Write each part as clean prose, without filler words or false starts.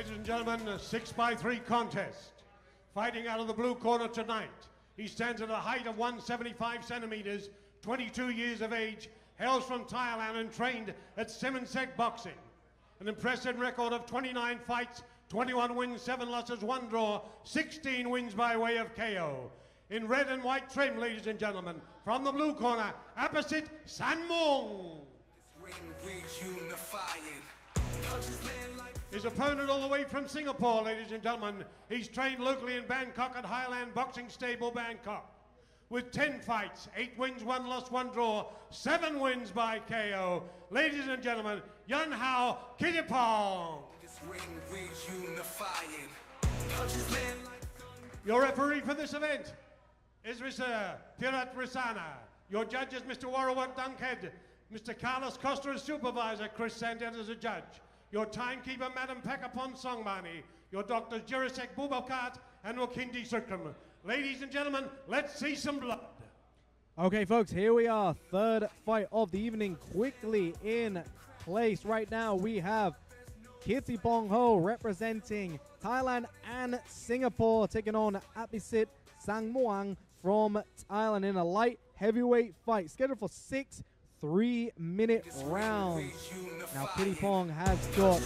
Ladies and gentlemen, a 6x3 contest. Fighting out of the blue corner tonight. He stands at a height of 175 centimeters, 22 years of age, hails from Thailand and trained at Simmonsek Boxing. An impressive record of 29 fights, 21 wins, 7 losses, 1 draw, 16 wins by way of KO. In red and white trim, ladies and gentlemen, from the blue corner, Apisit Sangmuang. His opponent all the way from Singapore, ladies and gentlemen. He's trained locally in Bangkok at Highland Boxing Stable, Bangkok. With 10 fights, 8 wins, 1 loss, 1 draw, 7 wins by KO. Ladies and gentlemen, Jian Hao Kittipong. Your referee for this event is Mr. Pirat Risana. Your judge is Mr. Warawat Dunkhead. Mr. Carlos Costa is supervisor. Chris Sandet is a judge. Your timekeeper, Madam Pakapon Songmani. Your doctors, Jirasek Bubakat and Wakindi Sukram. Ladies and gentlemen, let's see some blood. Okay, folks, here we are. Third fight of the evening quickly in place. Right now, we have Kittipong Ho representing Thailand and Singapore, taking on Apisit Sangmuang from Thailand in a light heavyweight fight. Scheduled for 6 3-minute rounds. Now, Kittipong has got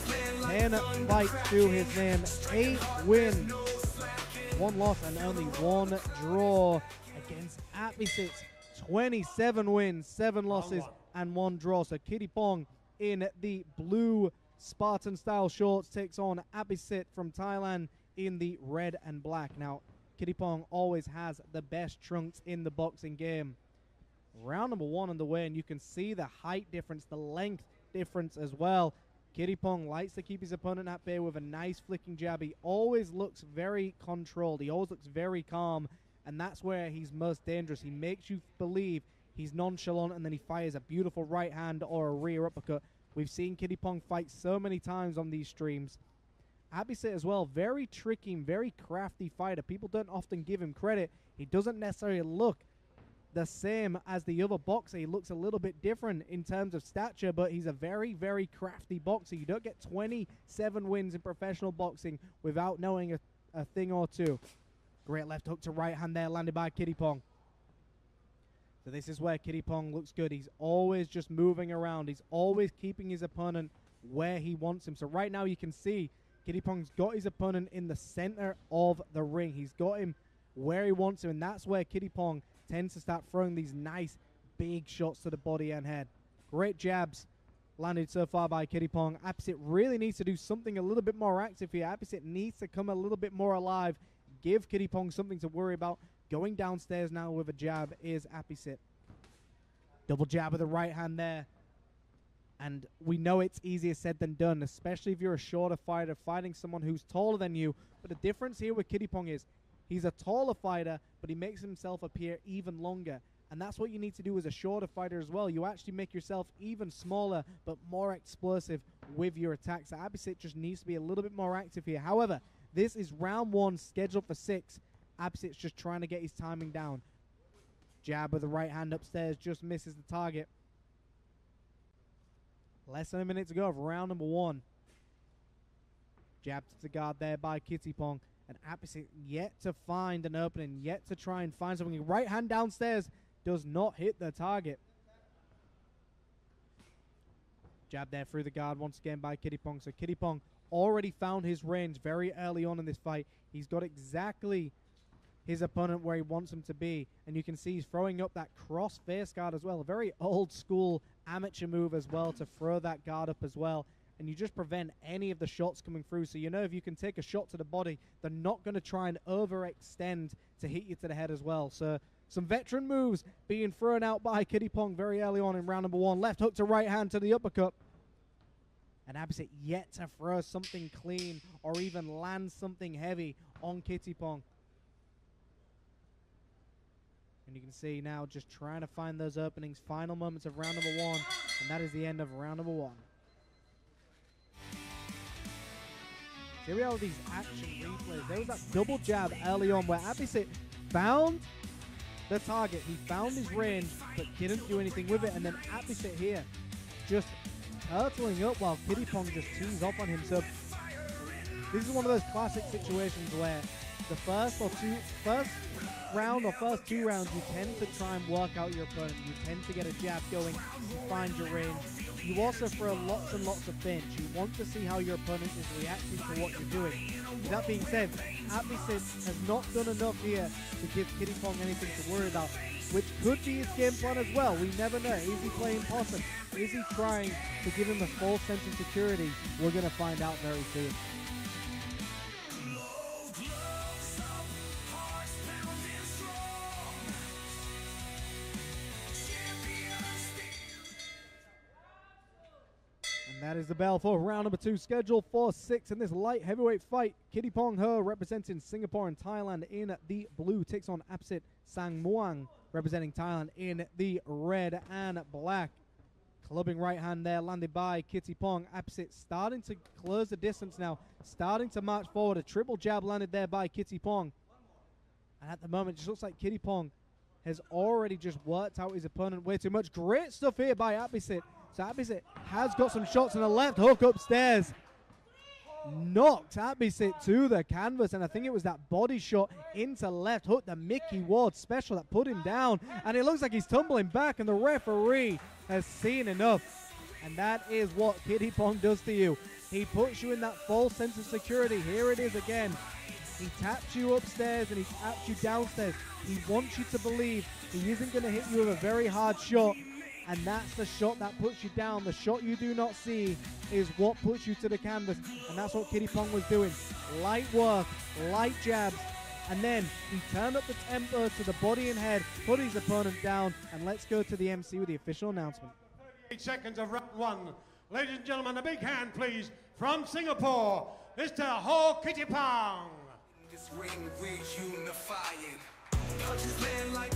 10 fights to his name, 8 wins, 1 loss, and only 1 draw against Aphisit's 27 wins, 7 losses, and 1 draw. So Kittipong in the blue Spartan-style shorts takes on Aphisit from Thailand in the red and black. Now, Kittipong always has the best trunks in the boxing game. Round number 1 underway, and you can see the height difference, the length difference as well. Kittipong likes to keep his opponent at bay with a nice flicking jab. He always looks very controlled. He always looks very calm, and that's where he's most dangerous. He makes you believe he's nonchalant, and then he fires a beautiful right hand or a rear uppercut. We've seen Kittipong fight so many times on these streams. Aphisit as well, very tricky and very crafty fighter. People don't often give him credit. He doesn't necessarily look the same as the other boxer. He looks a little bit different in terms of stature, but he's a very, very crafty boxer. You don't get 27 wins in professional boxing without knowing a thing or two. Great left hook to right hand there, landed by Kittipong. So this is where Kittipong looks good. He's always just moving around. He's always keeping his opponent where he wants him. So right now you can see Kittipong's got his opponent in the center of the ring. He's got him where he wants him, and that's where Kittipong tends to start throwing these nice big shots to the body and head. Great jabs landed so far by Kittipong. Aphisit really needs to do something a little bit more active here. Aphisit needs to come a little bit more alive, give Kittipong something to worry about. Going downstairs now with a jab is Aphisit. Double jab with the right hand there. And we know it's easier said than done, especially if you're a shorter fighter fighting someone who's taller than you. But the difference here with Kittipong is he's a taller fighter, but he makes himself appear even longer. And that's what you need to do as a shorter fighter as well. You actually make yourself even smaller, but more explosive with your attacks. So Aphisit just needs to be a little bit more active here. However, this is round 1, scheduled for 6. Aphisit's just trying to get his timing down. Jab with the right hand upstairs, just misses the target. Less than a minute to go of round number 1. Jab to the guard there by Kittipong. And Aphisit yet to find an opening, yet to try and find something. Right hand downstairs does not hit the target. Jab there through the guard once again by Kittipong. So Kittipong already found his range very early on in this fight. He's got exactly his opponent where he wants him to be. And you can see he's throwing up that cross face guard as well. A very old school amateur move as well to throw that guard up as well. And you just prevent any of the shots coming through. So you know if you can take a shot to the body, they're not going to try and overextend to hit you to the head as well. So some veteran moves being thrown out by Kittipong very early on in round number 1. Left hook to right hand to the uppercut. And Aphisit yet to throw something clean or even land something heavy on Kittipong. And you can see now just trying to find those openings. Final moments of round number 1. And that is the end of round number 1. Here we are with these action replays. There was that double jab early on where Aphisit found the target. He found his range, but didn't do anything with it. And then Aphisit here just hurtling up while Kittipong just tees off on him. So This is one of those classic situations where the first round or first two rounds, you tend to try and work out your opponent. You tend to get a jab going, you find your range. You also throw lots and lots of finch. You want to see how your opponent is reacting to what you're doing. With that being said, Aphisit has not done enough here to give Kittipong anything to worry about, which could be his game plan as well. We never know. Is he playing possum? Is he trying to give him a false sense of security? We're going to find out very soon. And that is the bell for round number 2, scheduled for 6 in this light heavyweight fight. Kittipong Ho, representing Singapore and Thailand in the blue, takes on Apisit Sangmuang, representing Thailand in the red and black. Clubbing right hand there, landed by Kittipong. Apisit starting to close the distance now, starting to march forward. A triple jab landed there by Kittipong. And at the moment, it just looks like Kittipong has already just worked out his opponent way too much. Great stuff here by Apisit. So Aphisit has got some shots on the left hook upstairs. Knocked Aphisit to the canvas, and I think it was that body shot into left hook, the Mickey Ward special that put him down. And it looks like he's tumbling back, and the referee has seen enough. And that is what Kittipong does to you. He puts you in that false sense of security. Here it is again. He taps you upstairs and he taps you downstairs. He wants you to believe he isn't going to hit you with a very hard shot. And that's the shot that puts you down. The shot you do not see is what puts you to the canvas. And that's what Kittipong was doing. Light work, light jabs. And then he turned up the tempo to the body and head, put his opponent down. And let's go to the MC with the official announcement. 38 seconds of round 1. Ladies and gentlemen, a big hand, please, from Singapore, Mr. Ho Kittipong. This ring we're unifying. Punches land like